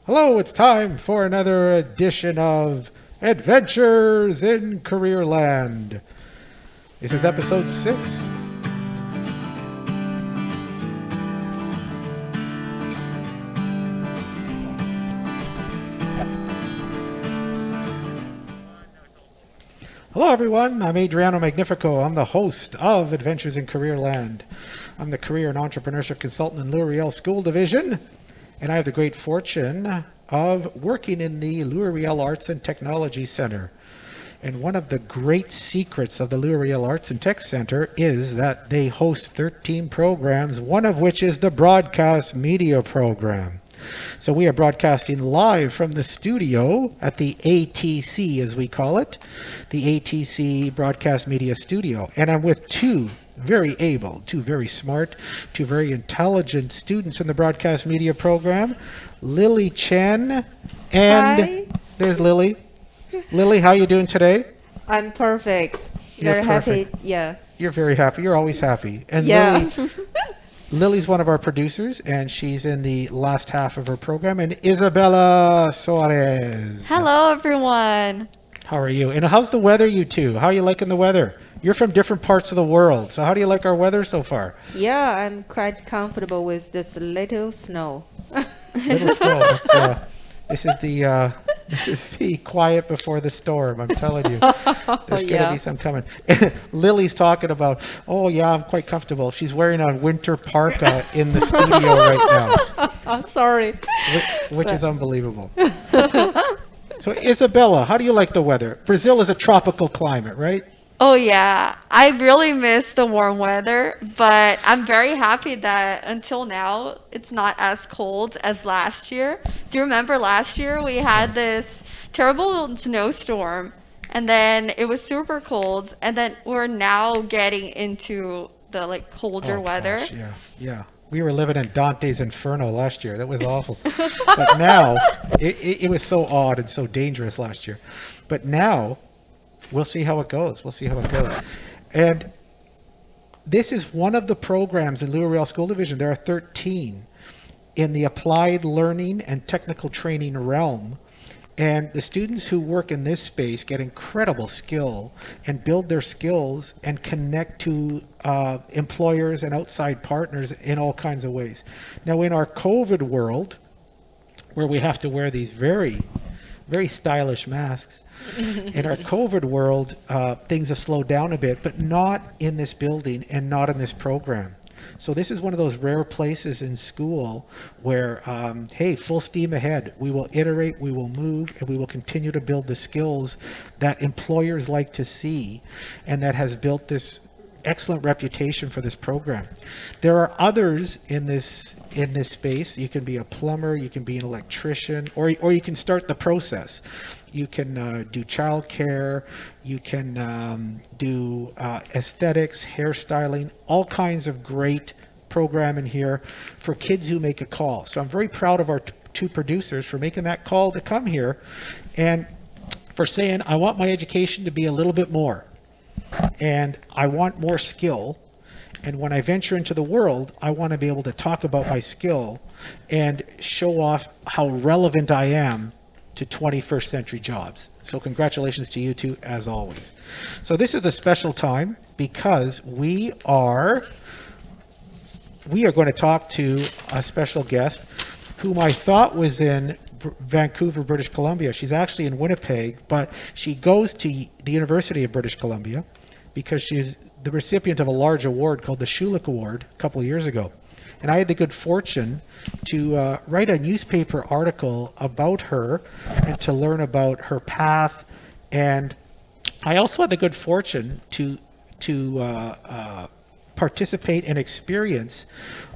Hello, it's time for another edition of Adventures in Careerland. This is episode 6. Hello, everyone. I'm Adriano Magnifico. I'm the host of Adventures in Careerland. I'm the Career and Entrepreneurship Consultant in Louis Riel School Division, and I have the great fortune of working in the Louis Riel Arts and Technology Center. And one of the great secrets of the Louis Riel Arts and Tech Center is that they host 13 programs, one of which is the Broadcast Media Program. So we are broadcasting live from the studio at the ATC, as we call it, the ATC Broadcast Media Studio. And I'm with two very able, two very smart, two very intelligent students in the Broadcast Media Program, Lily Chen and Hi. there's Lily. Lily, how you doing today? I'm perfect. You're Very perfect. happy. Yeah. You're very happy. You're always happy. And Yeah. Lily's one of our producers, and she's in the last half of her program. And Isabella Suarez. Hello, everyone. How are you? And how's the weather, you two? How are you liking the weather? You're from different parts of the world, so how do you like our weather so far? Yeah, I'm quite comfortable with this little snow. Little snow. This is the quiet before the storm. I'm telling you, there's going to be some coming. Lily's talking about, oh yeah, I'm quite comfortable. She's wearing a winter parka in the studio right now, Sorry. which is unbelievable. So Isabella, how do you like the weather? Brazil is a tropical climate, right? Oh, yeah. I really miss the warm weather, but I'm very happy that until now it's not as cold as last year. Do you remember last year we had this terrible snowstorm and then it was super cold and then we're now getting into the colder Oh weather. gosh, yeah. We were living in Dante's Inferno last year. That was awful. But now, it was so odd and so dangerous last year. But now, we'll see how it goes. And this is one of the programs in Louis Riel School Division. There are 13 in the applied learning and technical training realm. And the students who work in this space get incredible skill and build their skills and connect to employers and outside partners in all kinds of ways. Now, in our COVID world, where we have to wear these very, very stylish masks, in our COVID world, things have slowed down a bit, but not in this building and not in this program. So this is one of those rare places in school where, hey, full steam ahead. We will iterate, we will move, and we will continue to build the skills that employers like to see, and that has built this excellent reputation for this program. There are others in this space. You can be a plumber, you can be an electrician, or you can start the process. You can do childcare, you can do aesthetics, hairstyling, all kinds of great programming here for kids who make a call. So I'm very proud of our two producers for making that call to come here and for saying, I want my education to be a little bit more. And I want more skill. And when I venture into the world, I want to be able to talk about my skill and show off how relevant I am to 21st century jobs. So congratulations to you two, as always. So this is a special time because we are going to talk to a special guest whom I thought was in Vancouver, British Columbia. She's actually in Winnipeg, but she goes to the University of British Columbia because she's the recipient of a large award called the Schulich Award a couple of years ago. And I had the good fortune to write a newspaper article about her and to learn about her path. And I also had the good fortune to participate and experience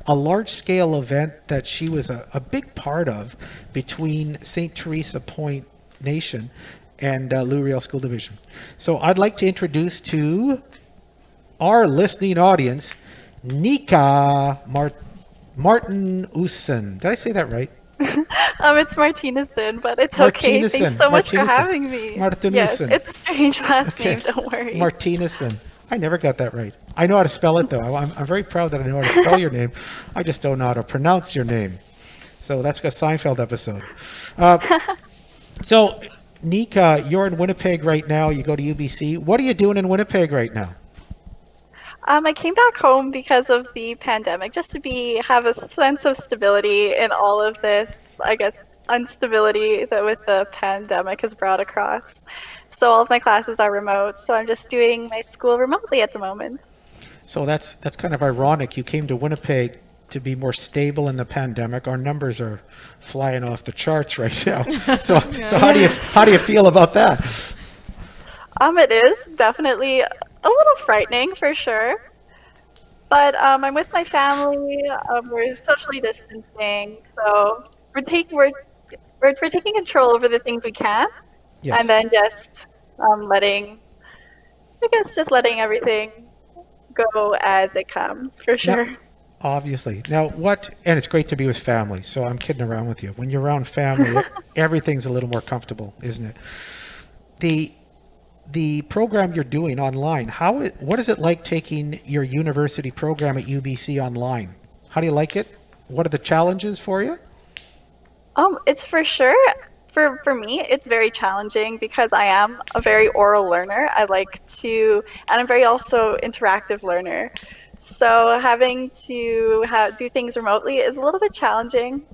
a large-scale event that she was a big part of between St. Teresa Point Nation and Louis Riel School Division. So I'd like to introduce to our listening audience, Nika Martinussen. Did I say that right? It's Martinussen, but it's okay. Thanks so much for having me. Martinussen. Yes, it's a strange last name, don't worry. Martinussen. I never got that right. I know how to spell it, though. I'm very proud that I know how to spell your name. I just don't know how to pronounce your name. So that's like a Seinfeld episode. Uh, so, Nika, you're in Winnipeg right now. You go to UBC. What are you doing in Winnipeg right now? I came back home because of the pandemic, just to have a sense of stability in all of this, I guess, instability that with the pandemic has brought across. So all of my classes are remote, so I'm just doing my school remotely at the moment. So that's kind of ironic. You came to Winnipeg to be more stable in the pandemic. Our numbers are flying off the charts right now. So how do you feel about that? It is definitely a little frightening for sure. But I'm with my family. We're socially distancing, so we're taking control over the things we can, Yes. and then just letting everything go as it comes for sure. Now, obviously. Now, and it's great to be with family, so I'm kidding around with you. When you're around family, everything's a little more comfortable, isn't it? The program you're doing online, what is it like taking your university program at UBC online? How do you like it? What are the challenges for you? It's for sure. For me, it's very challenging because I am a very oral learner. And I'm very also interactive learner. So having to do things remotely is a little bit challenging.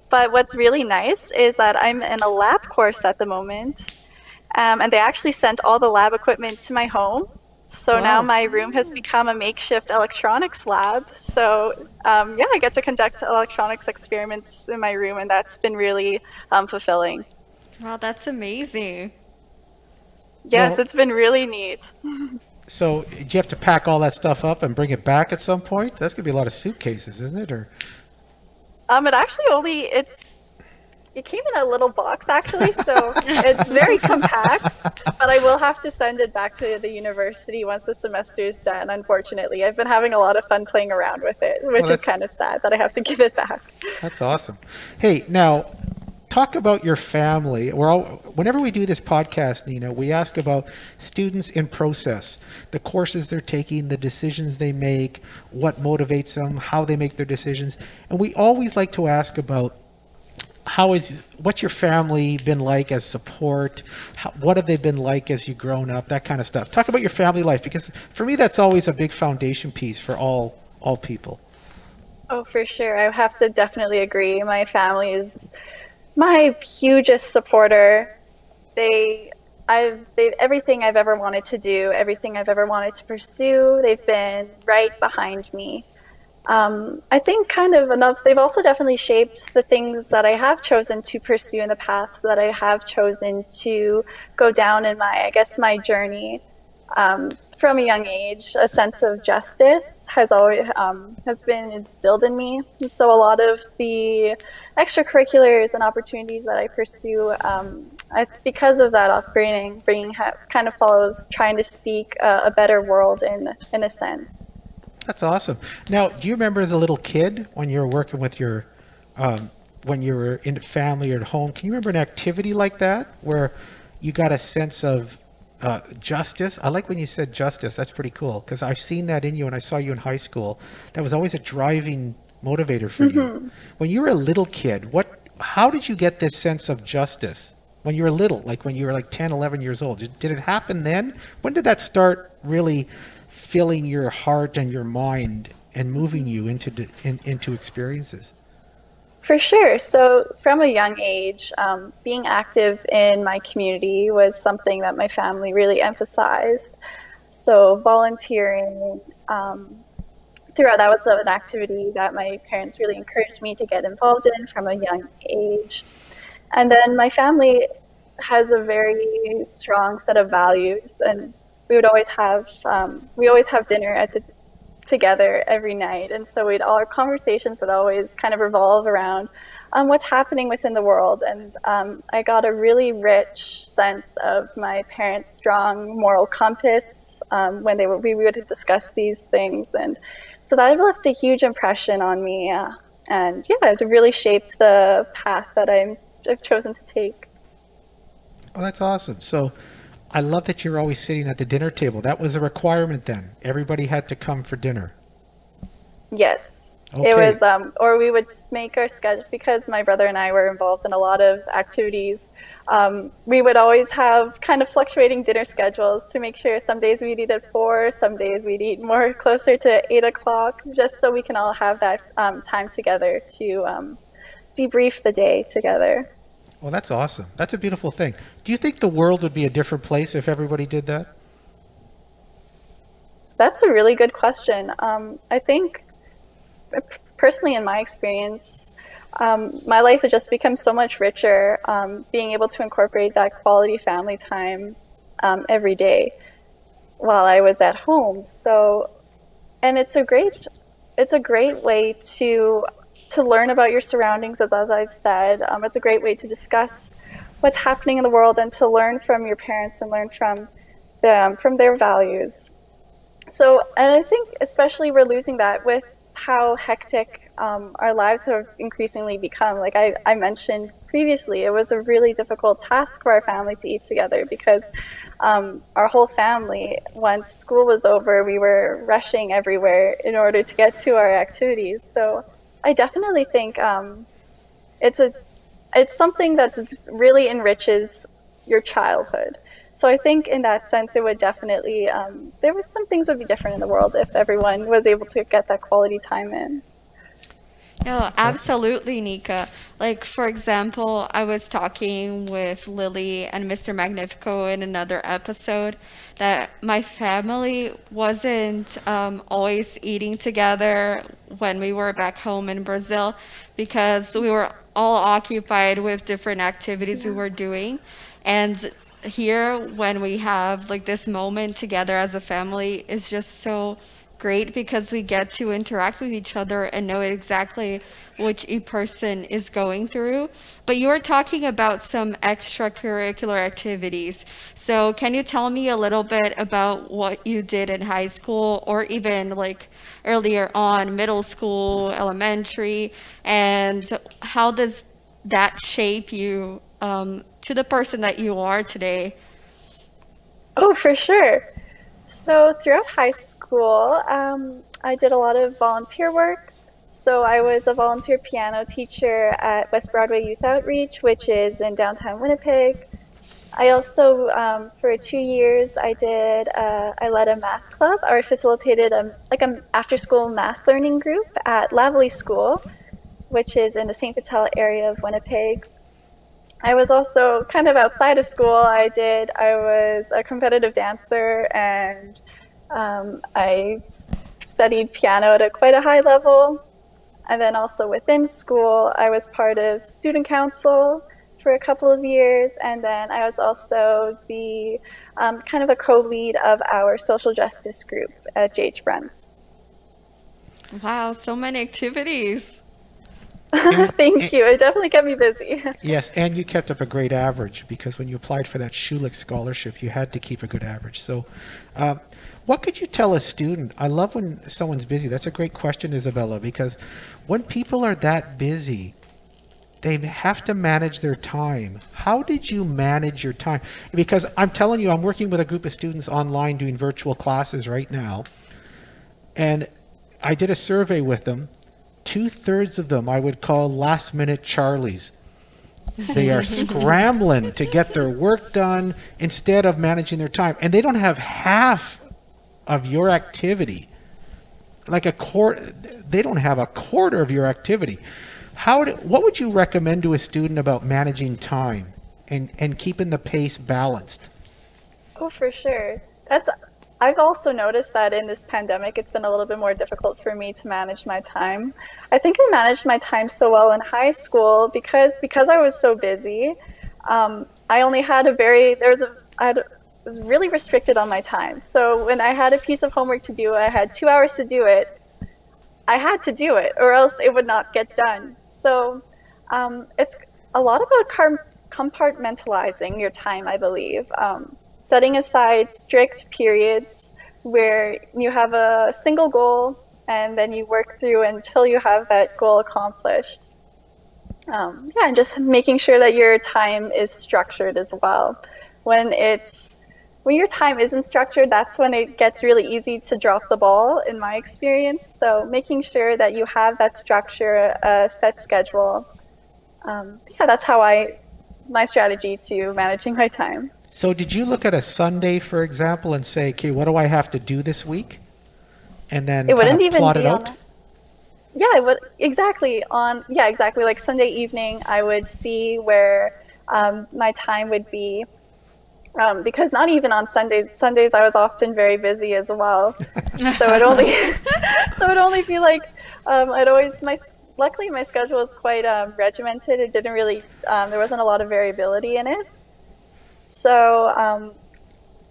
But what's really nice is that I'm in a lab course at the moment. And they actually sent all the lab equipment to my home. So now my room has become a makeshift electronics lab. So I get to conduct electronics experiments in my room, and that's been really fulfilling. Wow, that's amazing. Yes, it's been really neat. So do you have to pack all that stuff up and bring it back at some point? That's going to be a lot of suitcases, isn't it? Or It came in a little box, actually, so it's very compact, but I will have to send it back to the university once the semester is done, unfortunately. I've been having a lot of fun playing around with it, which is kind of sad that I have to give it back. That's awesome. Hey, now, talk about your family. Whenever we do this podcast, Nina, we ask about students in process, the courses they're taking, the decisions they make, what motivates them, how they make their decisions. And we always like to ask about what's your family been like as support? What have they been like as you've grown up? That kind of stuff. Talk about your family life, because for me, that's always a big foundation piece for all people. Oh, for sure. I have to definitely agree. My family is my hugest supporter. They've everything I've ever wanted to do, everything I've ever wanted to pursue, they've been right behind me. I think they've also definitely shaped the things that I have chosen to pursue in the paths that I have chosen to go down in my journey. From a young age, a sense of justice has been instilled in me. And so a lot of the extracurriculars and opportunities that I pursue, because of that upbringing, kind of follows trying to seek a better world in a sense. That's awesome. Now, do you remember as a little kid when you were working with when you were in family or at home, can you remember an activity like that where you got a sense of justice? I like when you said justice. That's pretty cool, because I've seen that in you and I saw you in high school. That was always a driving motivator for you. When you were a little kid, how did you get this sense of justice when you were little, like when you were like 10, 11 years old? Did it happen then? When did that start really filling your heart and your mind and moving you into experiences? For sure. So from a young age, being active in my community was something that my family really emphasized. So volunteering, throughout that was an activity that my parents really encouraged me to get involved in from a young age. And then my family has a very strong set of values, and we always have dinner together every night, and so all our conversations would always kind of revolve around what's happening within the world. And I got a really rich sense of my parents' strong moral compass when we would discuss these things, and so that left a huge impression on me, and it really shaped the path that I've chosen to take. Oh, that's awesome. So I love that you're always sitting at the dinner table. That was a requirement then. Everybody had to come for dinner. Yes. It Okay. was, or we would make our schedule because my brother and I were involved in a lot of activities. We would always have kind of fluctuating dinner schedules to make sure some days we'd eat at 4, some days we'd eat more closer to 8 o'clock, just so we can all have that time together to debrief the day together. Well, that's awesome. That's a beautiful thing. Do you think the world would be a different place if everybody did that? That's a really good question. I think personally, in my experience, my life has just become so much richer, being able to incorporate that quality family time every day while I was at home. So, and it's a great way to learn about your surroundings, as I've said. It's a great way to discuss what's happening in the world and to learn from your parents and learn from them, from their values. So, and I think especially we're losing that with how hectic our lives have increasingly become. Like I mentioned previously, it was a really difficult task for our family to eat together because our whole family, once school was over, we were rushing everywhere in order to get to our activities. So I definitely think it's something that really enriches your childhood. So I think in that sense, it would definitely, there was some things would be different in the world if everyone was able to get that quality time in. No, absolutely, Nika. Like, for example, I was talking with Lily and Mr. Magnifico in another episode that my family wasn't always eating together when we were back home in Brazil because we were all occupied with different activities we were doing. And here, when we have like this moment together as a family, is just so great because we get to interact with each other and know exactly which each person is going through. But you were talking about some extracurricular activities. So can you tell me a little bit about what you did in high school or even like earlier on, middle school, elementary, and how does that shape you to the person that you are today? Oh, for sure. So throughout high school, I did a lot of volunteer work. So I was a volunteer piano teacher at West Broadway Youth Outreach, which is in downtown Winnipeg. I also, for 2 years, I led a math club, or facilitated like an after-school math learning group at Lavely School, which is in the St. Vital area of Winnipeg. I was also kind of outside of school. I was a competitive dancer, and I studied piano at quite a high level. And then also within school, I was part of student council for a couple of years. And then I was also the kind of a co-lead of our social justice group at JH Bruns. Wow, so many activities. Thank you. It definitely kept me busy. Yes, and you kept up a great average because when you applied for that Schulich Scholarship, you had to keep a good average. So, what could you tell a student? I love when someone's busy. That's a great question, Isabella, because when people are that busy, they have to manage their time. How did you manage your time? Because I'm telling you, I'm working with a group of students online doing virtual classes right now, and I did a survey with them. 2/3 of them I would call last minute Charlies. They are scrambling to get their work done instead of managing their time. And they don't have half of your activity. Like they don't have a quarter of your activity. What would you recommend to a student about managing time and keeping the pace balanced? Oh, for sure. I've also noticed that in this pandemic, it's been a little bit more difficult for me to manage my time. I think I managed my time so well in high school because I was so busy. I only had I was really restricted on my time. So when I had a piece of homework to do, I had 2 hours to do it. I had to do it, or else it would not get done. So it's a lot about compartmentalizing your time, I believe. Setting aside strict periods where you have a single goal and then you work through until you have that goal accomplished. And just making sure that your time is structured as well. When when your time isn't structured, that's when it gets really easy to drop the ball, in my experience. So making sure that you have that structure, a set schedule. That's how my strategy to managing my time. So did you look at a Sunday, for example, and say, okay, what do I have to do this week? And then It kind wouldn't of even plot be it on out? that. Yeah, it would exactly like Sunday evening. I would see where my time would be, because not even on Sundays I was often very busy as well. So it only so it'd only be like I'd always luckily my schedule was quite regimented. It didn't really there wasn't a lot of variability in it. So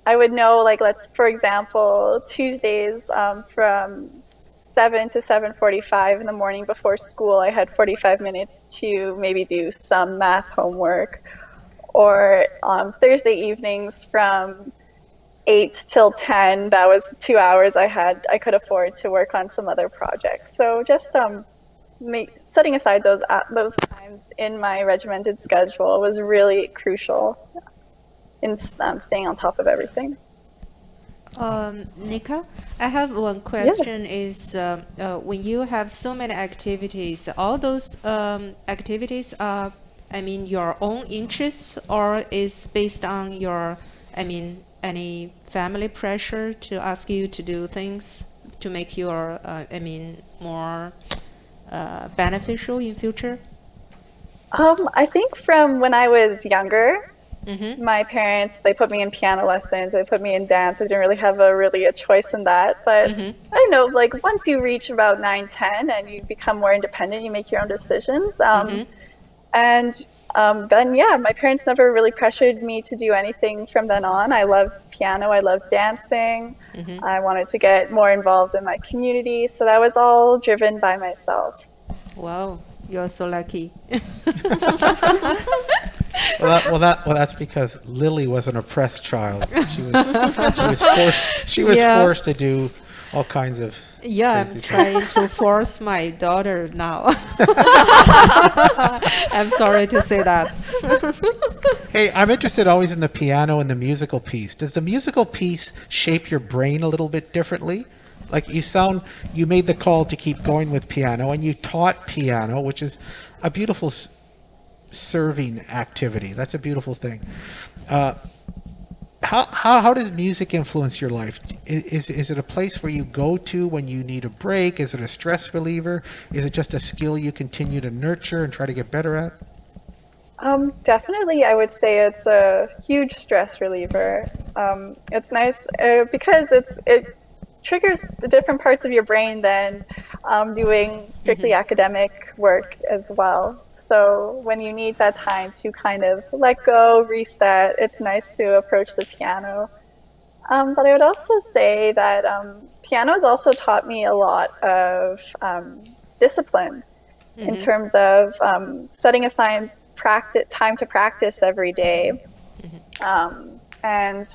I would know, like, for example, Tuesdays from 7 to 7:45 in the morning before school, I had 45 minutes to maybe do some math homework. Or Thursday evenings from 8 till 10, that was 2 hours I could afford to work on some other projects. So just setting aside those times in my regimented schedule was really crucial in staying on top of everything. Nika, I have one question. Is when you have so many activities, all those activities are, I mean, your own interests, or is based on your, I mean, any family pressure to ask you to do things to make your, I mean, more beneficial in future? I think from when I was younger, Mm-hmm. my parents, they put me in piano lessons, they put me in dance. I didn't really have a choice in that. But I know, like, once you reach about 9, 10 and you become more independent, you make your own decisions. And then, yeah, my parents never really pressured me to do anything from then on. I loved piano, I loved dancing. I wanted to get more involved in my community. So that was all driven by myself. Wow, you're so lucky. Well, that's because Lily was an oppressed child. She was Yeah. forced to do all kinds of Yeah, I'm crazy things. trying to force my daughter now. I'm sorry to say that. Hey, I'm interested always in the piano and the musical piece. Does the musical piece shape your brain a little bit differently? Like, you made the call to keep going with piano, and you taught piano, which is a beautiful serving activity. That's a beautiful thing. How does music influence your life? Is it a place where you go to when you need a break? Is it a stress reliever? Is it just a skill you continue to nurture and try to get better at? Definitely, I would say it's a huge stress reliever. It's nice because it triggers the different parts of your brain than doing strictly academic work as well. So when you need that time to kind of let go, reset, it's nice to approach the piano. But I would also say that piano has also taught me a lot of discipline in terms of setting aside time to practice every day. And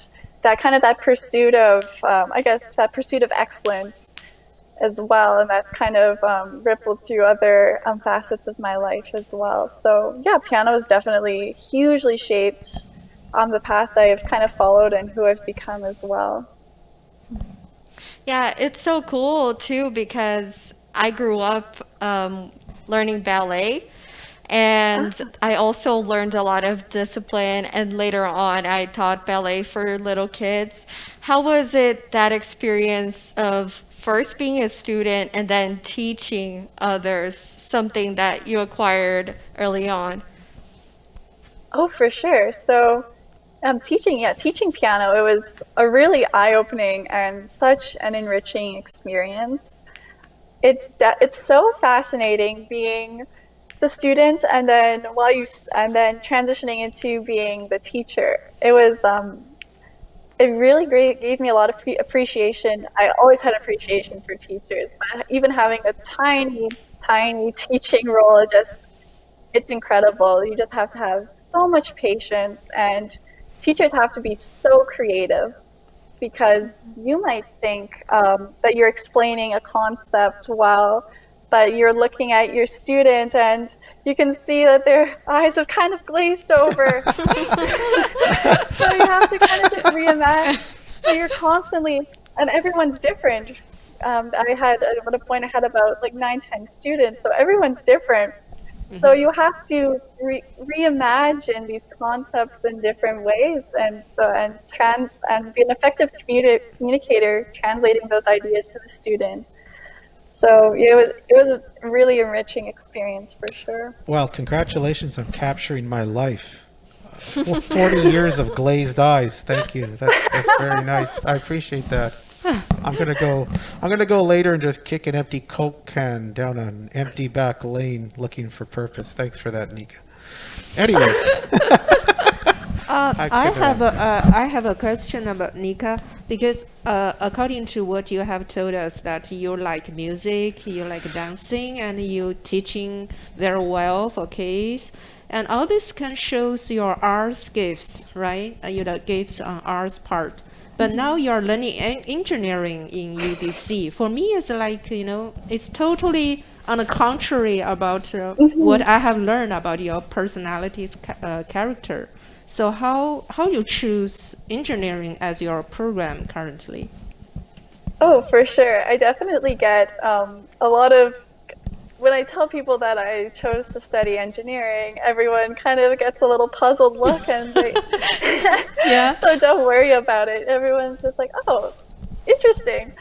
that pursuit of, that pursuit of excellence as well. And that's kind of rippled through other facets of my life as well. So yeah, piano has definitely hugely shaped the path I've kind of followed and who I've become as well. Yeah, it's so cool too because I grew up learning ballet. And I also learned a lot of discipline, and later on, I taught ballet for little kids. How was it, that experience of first being a student and then teaching others something that you acquired early on? Oh, for sure. So, teaching piano, it was a really eye-opening and such an enriching experience. It's so fascinating being the student and then transitioning into being the teacher. It was it really gave me a lot of appreciation. I always had appreciation for teachers, but even having a tiny teaching role, it's incredible. You just have to have so much patience, and teachers have to be so creative because you might think that you're explaining a concept while that you're looking at your student and you can see that their eyes have kind of glazed over. So you have to kind of just reimagine. So you're constantly, and everyone's different. At a point I had about like 9-10 students, so everyone's different. So you have to reimagine these concepts in different ways, and be an effective communicator, translating those ideas to the student. So it was a really enriching experience for sure. Well, congratulations on capturing my life. 40 years of glazed eyes. Thank you. That's very nice. I appreciate that. I'm gonna go later and just kick an empty Coke can down an empty back lane looking for purpose. Thanks for that, Nika. Anyway, I have a question about Nika, because according to what you have told us, that you like music, you like dancing, and you teaching very well for kids, and all this can shows your arts gifts, right? Your gifts on arts part. But now you're learning engineering in UBC. For me, it's like, it's totally on the contrary about what I have learned about your personality's character. So how you choose engineering as your program currently? Oh, for sure. I definitely get a lot of, when I tell people that I chose to study engineering, everyone kind of gets a little puzzled look and they, Yeah. So don't worry about it. Everyone's just like, oh, interesting.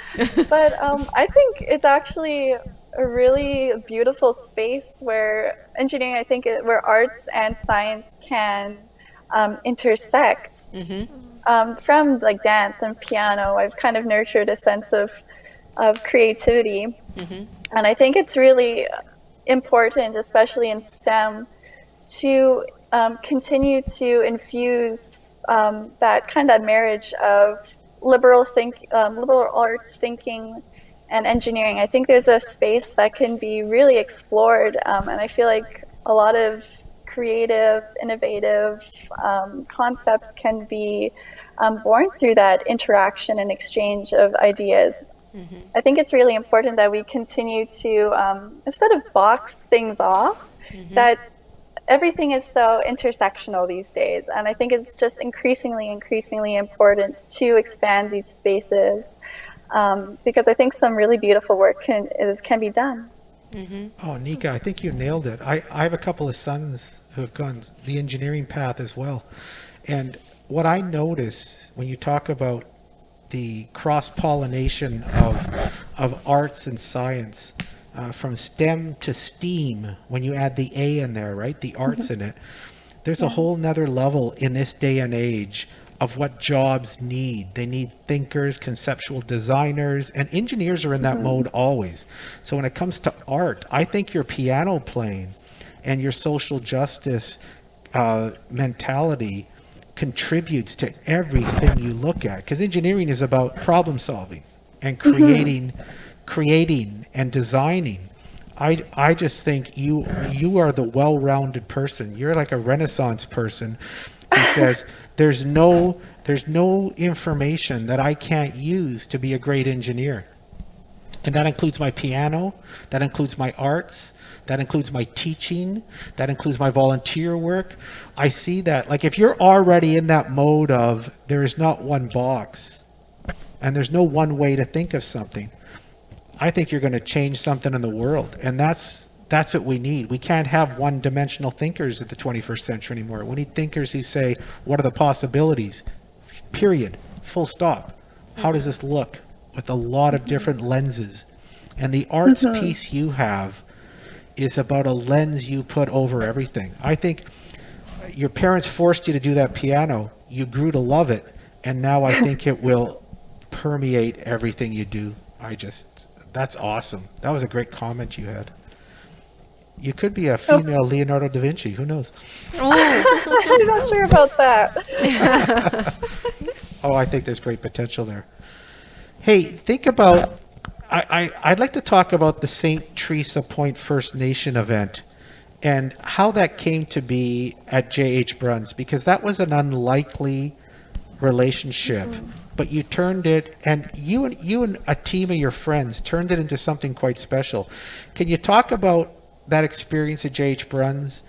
But I think it's actually a really beautiful space where engineering, I think, where arts and science can intersect. From like dance and piano, I've kind of nurtured a sense of creativity. And I think it's really important, especially in STEM, to continue to infuse that marriage of liberal arts thinking and engineering. I think there's a space that can be really explored, and I feel like a lot of creative, innovative concepts can be born through that interaction and exchange of ideas. I think it's really important that we continue to, instead of box things off, that everything is so intersectional these days. And I think it's just increasingly important to expand these spaces, because I think some really beautiful work can be done. oh, Nika, I think you nailed it. I have a couple of sons who have gone the engineering path as well. And what I notice when you talk about the cross-pollination of arts and science, from STEM to STEAM, when you add the A in there, right, the arts in it, there's a whole nother level in this day and age of what jobs need. They need thinkers, conceptual designers, and engineers are in that mode always. So when it comes to art, I think your piano playing and your social justice mentality contributes to everything you look at, because engineering is about problem solving and creating and designing. I just think you are the well-rounded person. You're like a Renaissance person who says there's no information that I can't use to be a great engineer. And that includes my piano, that includes my arts, that includes my teaching, that includes my volunteer work. I see that, like, if you're already in that mode of there is not one box and there's no one way to think of something, I think you're going to change something in the world. And that's what we need. We can't have one-dimensional thinkers at the 21st century anymore. We need thinkers who say, what are the possibilities? Period. Full stop. How does this look? With a lot of different lenses. And the arts piece you have is about a lens you put over everything. I think your parents forced you to do that piano. You grew to love it. And now I think it will permeate everything you do. That's awesome. That was a great comment you had. You could be a female Leonardo da Vinci. Who knows? I'm not sure about that. Oh, I think there's great potential there. Hey, think about, I'd like to talk about the St. Teresa Point First Nation event and how that came to be at J.H. Bruns, because that was an unlikely relationship, but you turned it, and you and a team of your friends turned it into something quite special. Can you talk about that experience at JH Bruns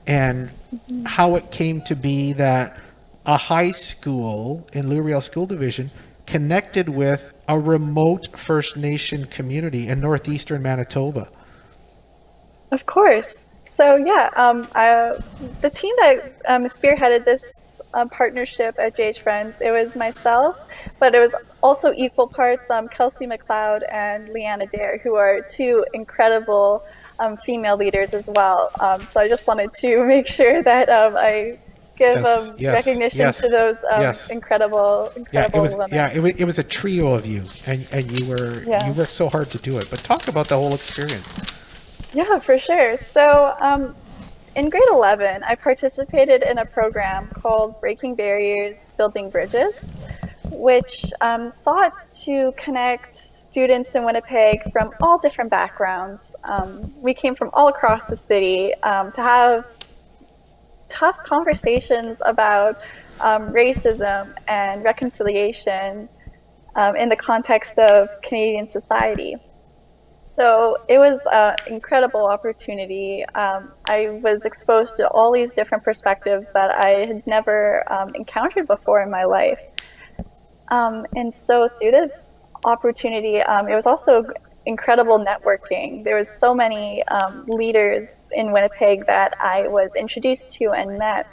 and how it came to be that a high school in Louis Riel School Division connected with a remote First Nation community in northeastern Manitoba? Of course. So yeah, the team that spearheaded this partnership at JH Friends, it was myself, but it was also equal parts Kelsey McLeod and Leanna Dare, who are two incredible female leaders as well. So I just wanted to make sure that I give recognition to those incredible women. Yeah, it was a trio of you, and you worked so hard to do it. But talk about the whole experience. Yeah, for sure. So in grade 11, I participated in a program called Breaking Barriers, Building Bridges, which sought to connect students in Winnipeg from all different backgrounds. We came from all across the city to have tough conversations about racism and reconciliation in the context of Canadian society. So it was an incredible opportunity. I was exposed to all these different perspectives that I had never encountered before in my life. And so through this opportunity, it was also incredible networking. There was so many leaders in Winnipeg that I was introduced to and met.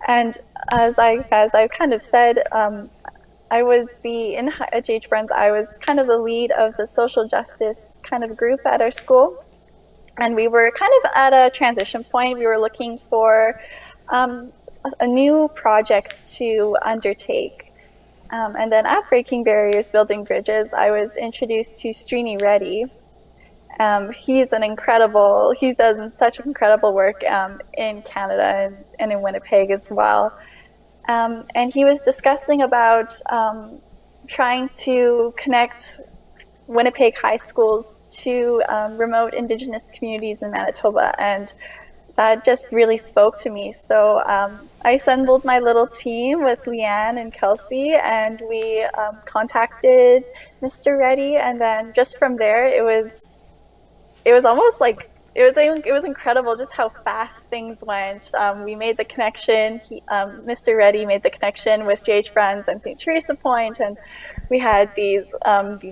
And as I kind of said, I was at JH Bruns, I was kind of the lead of the social justice kind of group at our school. And we were kind of at a transition point. We were looking for a new project to undertake. And then at Breaking Barriers, Building Bridges, I was introduced to Srini Reddy. He's done such incredible work in Canada and in Winnipeg as well. And he was discussing about trying to connect Winnipeg high schools to remote Indigenous communities in Manitoba, and that just really spoke to me. So I assembled my little team with Leanne and Kelsey, and we contacted Mr. Reddy, and then just from there, it was almost like it was incredible just how fast things went. We made the connection. Mr. Reddy made the connection with JH Bruns and St. Teresa Point, and we had these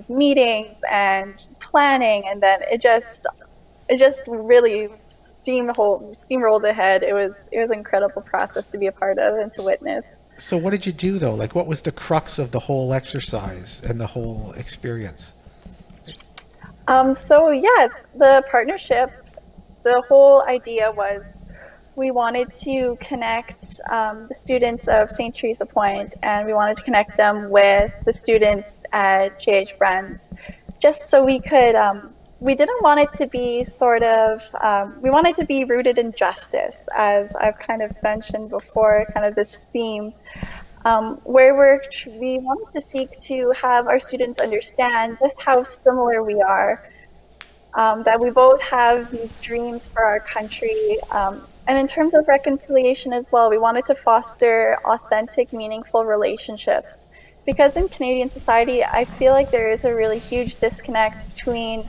meetings and planning, and then it just really steamrolled ahead. It was an incredible process to be a part of and to witness. So what did you do though? Like, what was the crux of the whole exercise and the whole experience? So yeah, the partnership, the whole idea was we wanted to connect the students of St. Teresa Point, and we wanted to connect them with the students at JH Bruns, just so we could, we didn't want it to be we wanted to be rooted in justice, as I've kind of mentioned before, kind of this theme, where we wanted to seek to have our students understand just how similar we are, that we both have these dreams for our country. And in terms of reconciliation as well, we wanted to foster authentic, meaningful relationships. Because in Canadian society, I feel like there is a really huge disconnect between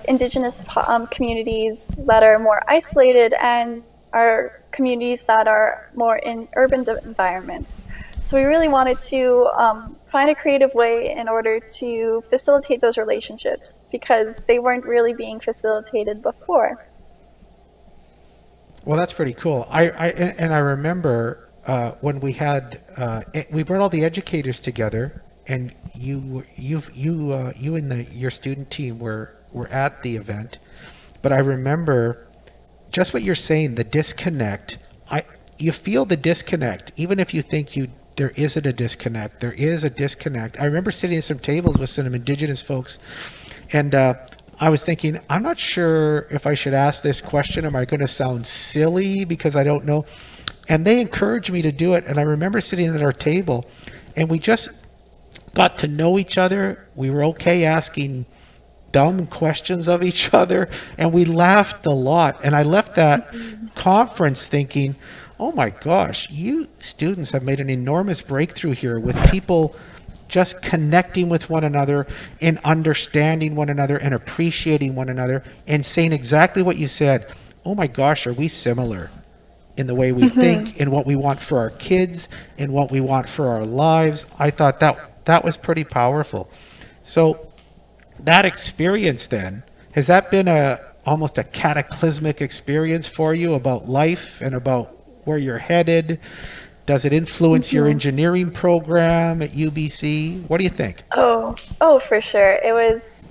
Indigenous communities that are more isolated and our communities that are more in urban environments. So we really wanted to find a creative way in order to facilitate those relationships, because they weren't really being facilitated before. Well, that's pretty cool. I remember when we had we brought all the educators together, and you and your student team were at the event. But I remember just what you're saying, the disconnect. You feel the disconnect, even if you think there isn't a disconnect. There is a disconnect. I remember sitting at some tables with some Indigenous folks, and I was thinking, I'm not sure if I should ask this question. Am I going to sound silly because I don't know? And they encouraged me to do it. And I remember sitting at our table, and we just got to know each other. We were okay asking dumb questions of each other, and we laughed a lot. And I left that conference thinking, oh my gosh, you students have made an enormous breakthrough here with people just connecting with one another and understanding one another and appreciating one another and saying exactly what you said. Oh my gosh, are we similar in the way we think, in what we want for our kids, in what we want for our lives? I thought that was pretty powerful. So that experience then, has that been almost a cataclysmic experience for you about life and about where you're headed? Does it influence your engineering program at UBC? What do you think? Oh, for sure. It was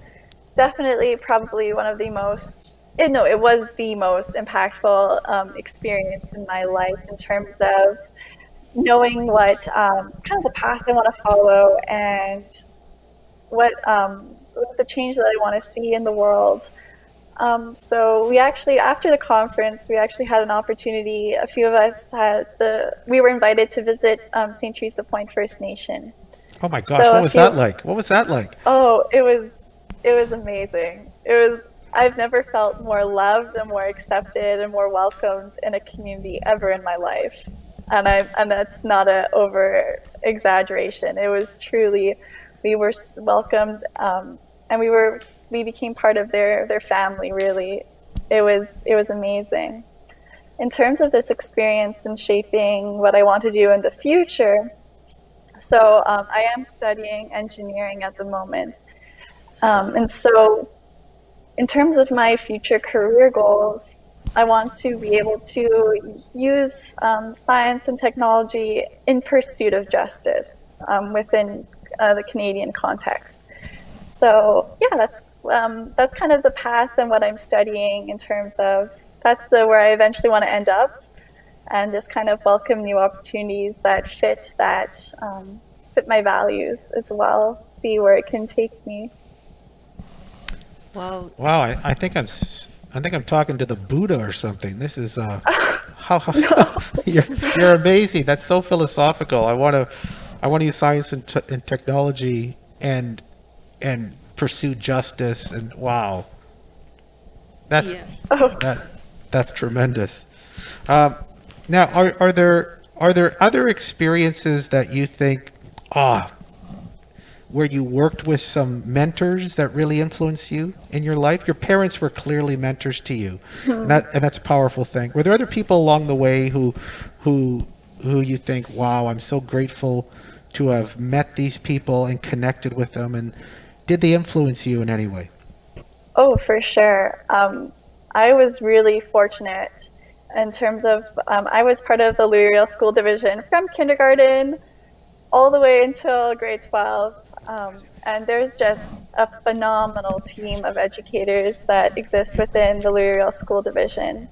definitely probably one of the most, it was the most impactful experience in my life in terms of knowing what kind of the path I want to follow and what the change that I want to see in the world. So we actually, after the conference, we actually had an opportunity. A few of us we were invited to visit St. Teresa Point First Nation. Oh my gosh, what was that like? What was that like? Oh, it was amazing. I've never felt more loved and more accepted and more welcomed in a community ever in my life. And that's not an over exaggeration. It was truly, we were welcomed, and we became part of their family, really. It was amazing. In terms of this experience and shaping what I want to do in the future, so I am studying engineering at the moment. And so in terms of my future career goals, I want to be able to use science and technology in pursuit of justice within the Canadian context. So yeah, that's kind of the path and what I'm studying in terms of, that's where I eventually want to end up, and just kind of welcome new opportunities that fit my values as well, see where it can take me. Wow. Wow, I think I'm talking to the Buddha or something. This is how you're amazing. That's so philosophical. I want to use science and technology and pursue justice, and wow, that's that's tremendous. Now, are there other experiences that you think, where you worked with some mentors that really influenced you in your life? Your parents were clearly mentors to you, and that's a powerful thing. Were there other people along the way who you think, wow, I'm so grateful to have met these people and connected with them, and did they influence you in any way? Oh, for sure. I was really fortunate in terms of, I was part of the Louis Riel School Division from kindergarten all the way until grade 12. And there's just a phenomenal team of educators that exist within the Louis Riel School Division.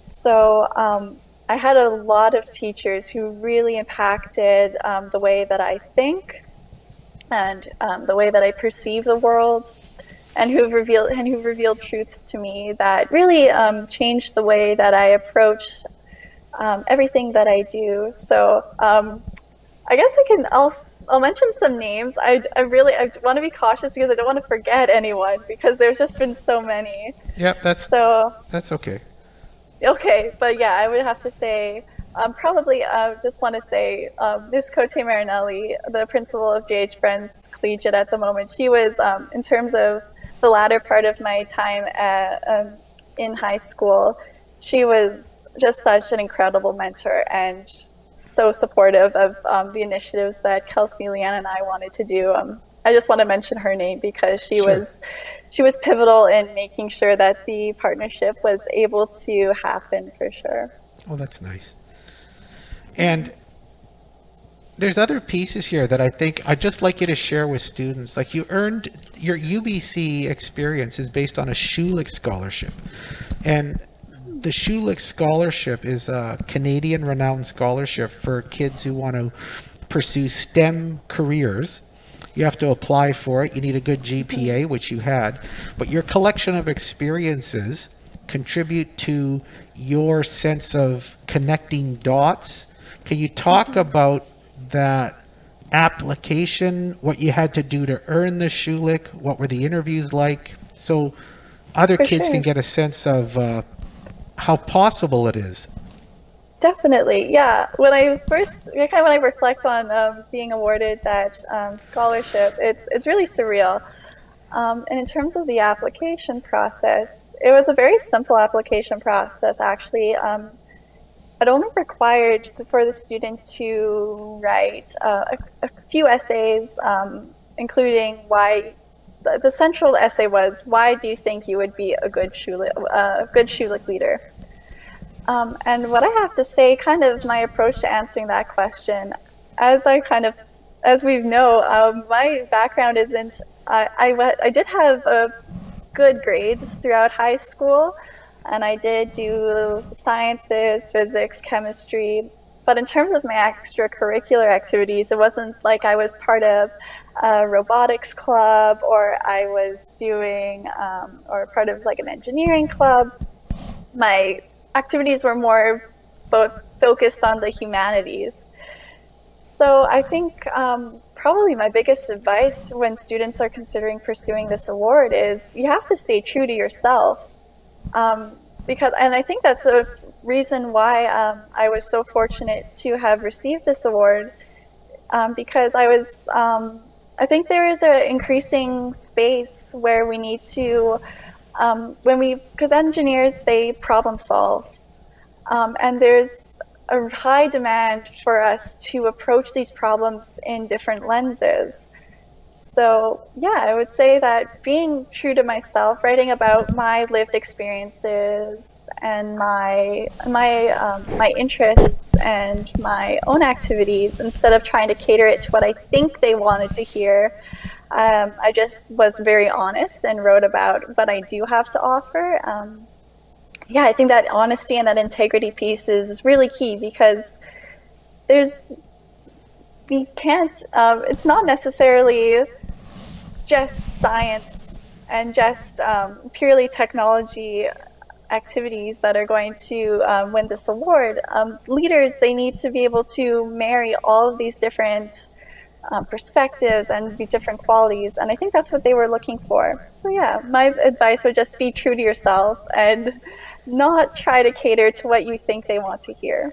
So I had a lot of teachers who really impacted the way that I think and the way that I perceive the world, and who've revealed truths to me that really changed the way that I approach everything that I do. So I guess I'll mention some names. I want to be cautious because I don't want to forget anyone, because there's just been so many. Yep, that's okay. Okay, but yeah, I would have to say, probably just want to say Ms. Cote Marinelli, the principal of J.H. Bruns Collegiate at the moment. She was, in terms of the latter part of my time in high school, she was just such an incredible mentor and so supportive of the initiatives that Kelsey, Leanne, and I wanted to do. I just want to mention her name because she was pivotal in making sure that the partnership was able to happen, for sure. Oh, that's nice. And there's other pieces here that I think I'd just like you to share with students. Like, you earned your UBC experience is based on a Schulich Scholarship. And the Schulich Scholarship is a Canadian renowned scholarship for kids who want to pursue STEM careers. You have to apply for it. You need a good GPA, which you had. But your collection of experiences contribute to your sense of connecting dots. Can you talk about that application, what you had to do to earn the Schulich, what were the interviews like, so other For kids sure. can get a sense of how possible it is. Definitely, yeah. When I reflect on being awarded that scholarship, it's really surreal. And in terms of the application process, it was a very simple application process, actually. It only required for the student to write a few essays, including why. The central essay was, why do you think you would be a good Schulich leader? And what I have to say, kind of my approach to answering that question, as we know, my background isn't. I did have good grades throughout high school, and I did do sciences, physics, chemistry. But in terms of my extracurricular activities, it wasn't like I was part of a robotics club, or I was doing, or part of like an engineering club. My activities were more both focused on the humanities. So I think probably my biggest advice when students are considering pursuing this award is you have to stay true to yourself. And I think that's a reason why I was so fortunate to have received this award, because I think there is an increasing space where we need to, because engineers, they problem solve. And there's a high demand for us to approach these problems in different lenses. So yeah, I would say that being true to myself, writing about my lived experiences and my interests and my own activities, instead of trying to cater it to what I think they wanted to hear, I just was very honest and wrote about what I do have to offer. Yeah, I think that honesty and that integrity piece is really key, because we can't, it's not necessarily just science and just purely technology activities that are going to win this award. Leaders, they need to be able to marry all of these different perspectives and these different qualities, and I think that's what they were looking for. So yeah, my advice would just be true to yourself and not try to cater to what you think they want to hear.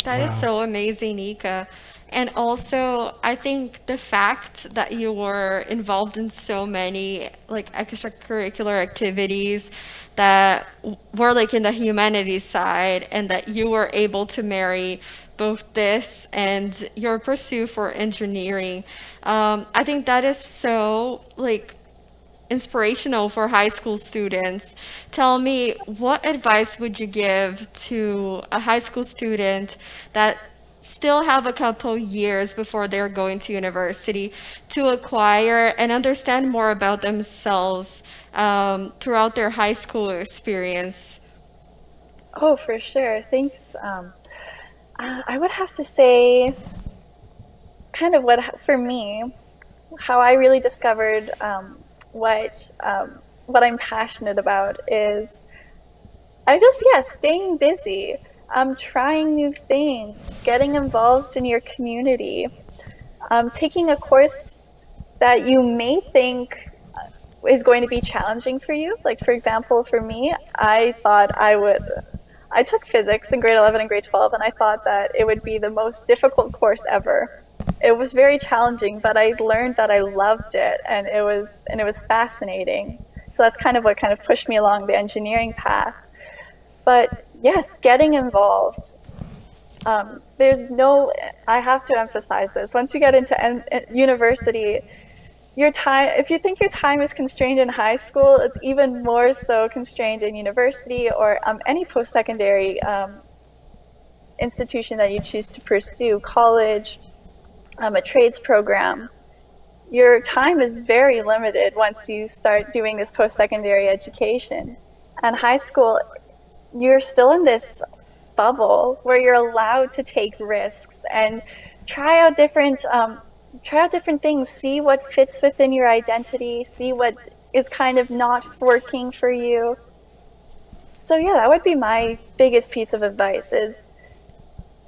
That is Wow. so amazing, Nika. And also, I think the fact that you were involved in so many like extracurricular activities that were like in the humanities side, and that you were able to marry both this and your pursuit for engineering, I think that is so like inspirational for high school students. Tell me, what advice would you give to a high school student that still have a couple years before they're going to university to acquire and understand more about themselves throughout their high school experience? Oh, for sure. Thanks. I would have to say, kind of for me, how I really discovered what I'm passionate about is staying busy, trying new things, getting involved in your community, taking a course that you may think is going to be challenging for you. Like, for example, for me, I took physics in grade 11 and grade 12, and I thought that it would be the most difficult course ever. It was very challenging, but I learned that I loved it, and it was fascinating. So that's kind of what kind of pushed me along the engineering path. But yes, getting involved. I have to emphasize this. Once you get into university, if you think your time is constrained in high school, it's even more so constrained in university, or any post-secondary institution that you choose to pursue, college, a trades program. Your time is very limited once you start doing this post-secondary education. And high school, you're still in this bubble where you're allowed to take risks and try out different things, see what fits within your identity, see what is kind of not working for you. So yeah, that would be my biggest piece of advice, is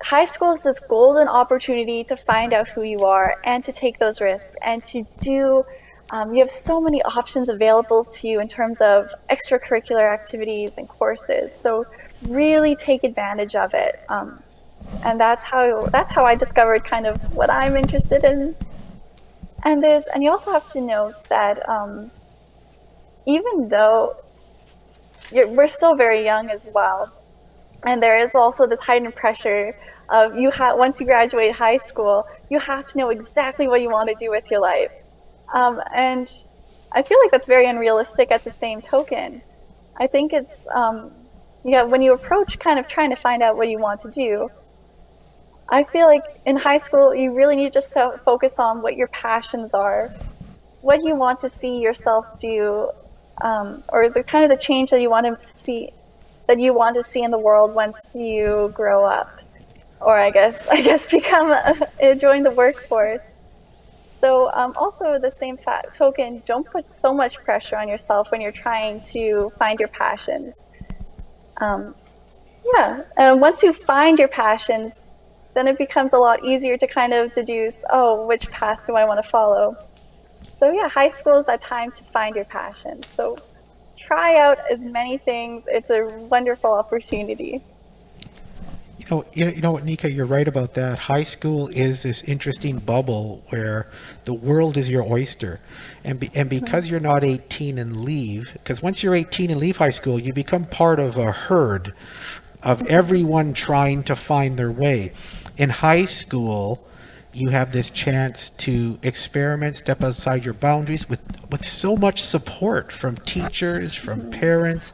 high school is this golden opportunity to find out who you are and to take those risks and to do. You have so many options available to you in terms of extracurricular activities and courses. So really take advantage of it. And that's how I discovered kind of what I'm interested in. And you also have to note that even though we're still very young as well, and there is also this heightened pressure of once you graduate high school, you have to know exactly what you want to do with your life. And I feel like that's very unrealistic at the same token. I think it's, when you approach kind of trying to find out what you want to do, I feel like in high school, you really need just to focus on what your passions are, what you want to see yourself do, or the kind of the change that you want to see in the world once you grow up, or I guess join the workforce. So also the same token, don't put so much pressure on yourself when you're trying to find your passions. And once you find your passions, then it becomes a lot easier to kind of deduce, which path do I want to follow? So yeah, high school is that time to find your passions. So try out as many things. It's a wonderful opportunity. You know what, Nika, you're right about that. High school is this interesting bubble where the world is your oyster. And because you're not 18 and leave, because once you're 18 and leave high school, you become part of a herd of everyone trying to find their way. In high school, you have this chance to experiment, step outside your boundaries with so much support from teachers, from parents.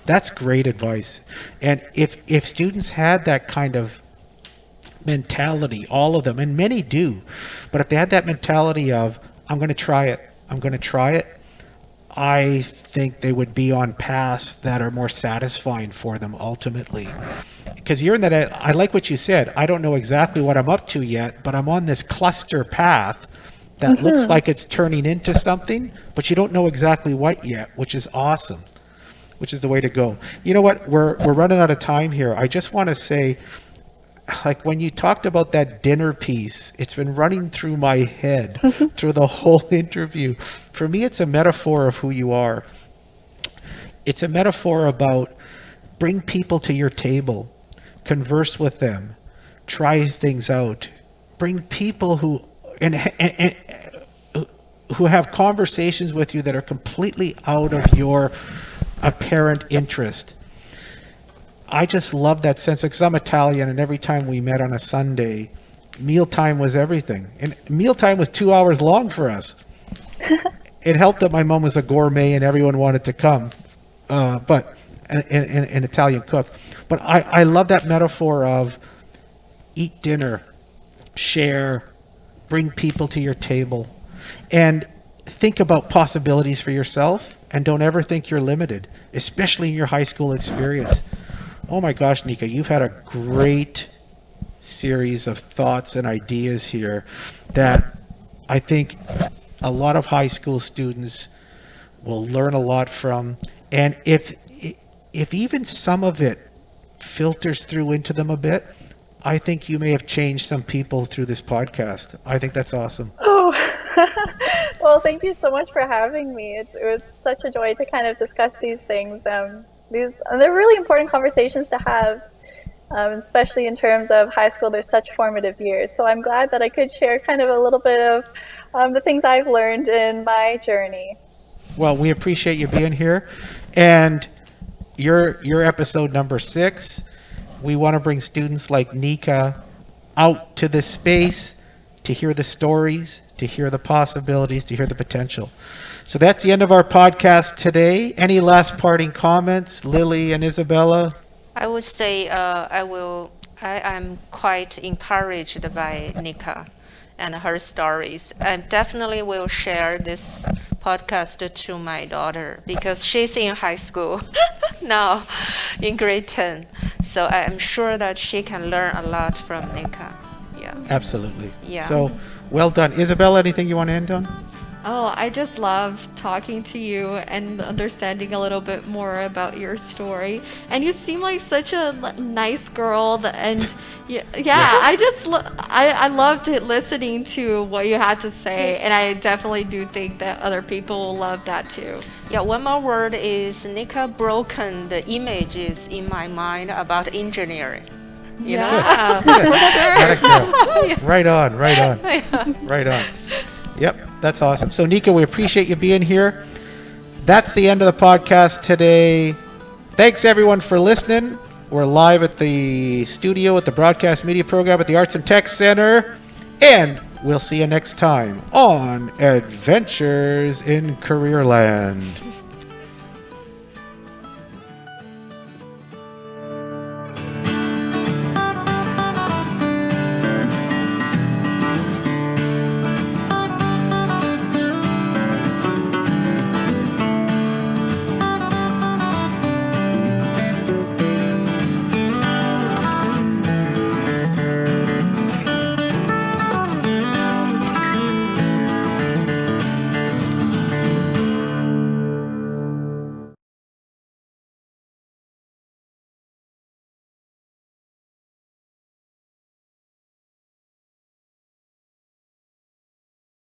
That's great advice. And if students had that kind of mentality, all of them, and many do, but if they had that mentality of, I'm going to try it, I think they would be on paths that are more satisfying for them ultimately. Because you're in that, I like what you said, I don't know exactly what I'm up to yet, but I'm on this cluster path that looks like it's turning into something, but you don't know exactly what yet, which is awesome. Which is the way to go. You know what? We're running out of time here. I just want to say, like when you talked about that dinner piece, it's been running through my head through the whole interview. For me, it's a metaphor of who you are. It's a metaphor about bring people to your table, converse with them, try things out, bring people who have conversations with you that are completely out of your apparent interest. I just love that sense, because I'm Italian, and every time we met on a Sunday, mealtime was everything. And mealtime was 2 hours long for us. It helped that my mom was a gourmet and everyone wanted to come, but an Italian cook. But I love that metaphor of eat dinner, share, bring people to your table, and think about possibilities for yourself, and don't ever think you're limited, especially in your high school experience. Oh my gosh, Nika, you've had a great series of thoughts and ideas here that I think a lot of high school students will learn a lot from. And if even some of it filters through into them a bit, I think you may have changed some people through this podcast. I think that's awesome. Oh, well, thank you so much for having me. It was such a joy to kind of discuss these things. They're really important conversations to have, especially in terms of high school. They're such formative years. So I'm glad that I could share kind of a little bit of the things I've learned in my journey. Well, we appreciate you being here. And your episode number 6. We want to bring students like Nika out to this space to hear the stories, to hear the possibilities, to hear the potential. So that's the end of our podcast today. Any last parting comments, Lily and Isabella? I would say I'm quite encouraged by Nika and her stories. I definitely will share this podcast to my daughter because she's in high school now, in grade 10. So I'm sure that she can learn a lot from Nika. Yeah. Absolutely. Yeah. So well done. Isabella, anything you want to end on? Oh, I just love talking to you and understanding a little bit more about your story. And you seem like such a nice girl, and Yeah, I loved listening to what you had to say, and I definitely do think that other people will love that too. Yeah, one more word is Nika broken the images in my mind about engineering. You know? Yeah, Let it for go. Right on, right on, right on. Yep, that's awesome. So Nika, we appreciate you being here. That's the end of the podcast today. Thanks everyone for listening. We're live at the studio at the Broadcast Media Program at the Arts and Tech Center. And we'll see you next time on Adventures in Careerland.